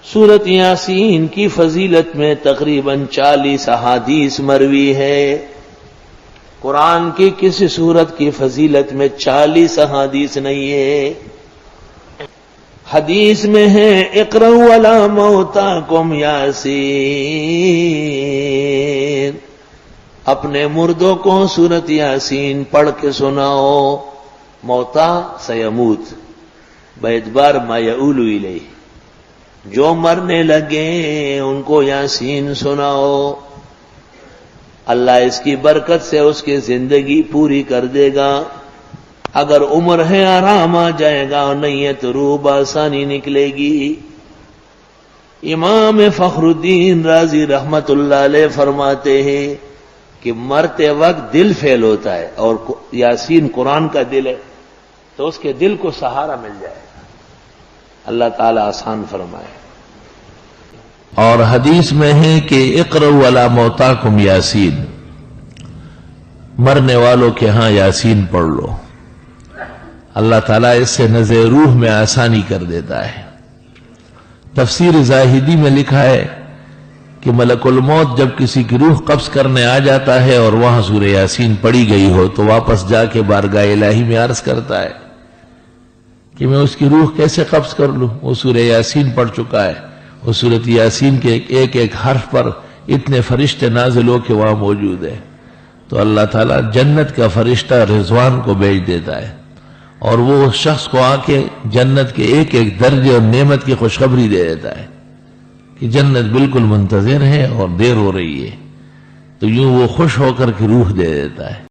سورت یاسین کی فضیلت میں تقریباً 40 احادیث مروی ہے۔ قرآن کی کسی سورت کی فضیلت میں 40 احادیث نہیں ہے۔ حدیث میں ہے اقرؤوا علی موتاکم یاسین، اپنے مردوں کو سورت یاسین پڑھ کے سناؤ۔ موتا سیموت باعتبار ما یؤول الیہ، جو مرنے لگے ان کو یاسین سناؤ، اللہ اس کی برکت سے اس کی زندگی پوری کر دے گا۔ اگر عمر ہے آرام آ جائے گا، اور نہیں ہے تو روح بآسانی نکلے گی۔ امام فخر الدین رازی رحمت اللہ علیہ فرماتے ہیں کہ مرتے وقت دل فیل ہوتا ہے، اور یاسین قرآن کا دل ہے تو اس کے دل کو سہارا مل جائے گا۔ اللہ تعالی آسان فرمائے۔ اور حدیث میں ہے کہ اقرؤوا علی موتاکم یاسین، مرنے والوں کے ہاں یاسین پڑھ لو، اللہ تعالیٰ اس سے نزع روح میں آسانی کر دیتا ہے۔ تفسیر زاہدی میں لکھا ہے کہ ملک الموت جب کسی کی روح قبض کرنے آ جاتا ہے اور وہاں سورہ یاسین پڑھی گئی ہو تو واپس جا کے بارگاہ الہی میں عرض کرتا ہے کہ میں اس کی روح کیسے قبض کر لوں، وہ سورہ یاسین پڑھ چکا ہے۔ اس سورۃ یاسین کے ایک ایک حرف پر اتنے فرشتے نازل ہو کے وہاں موجود ہیں، تو اللہ تعالیٰ جنت کا فرشتہ رضوان کو بھیج دیتا ہے، اور وہ شخص کو آ کے جنت کے ایک ایک درجے اور نعمت کی خوشخبری دے دیتا ہے کہ جنت بالکل منتظر ہے اور دیر ہو رہی ہے، تو یوں وہ خوش ہو کر کے روح دے دیتا ہے۔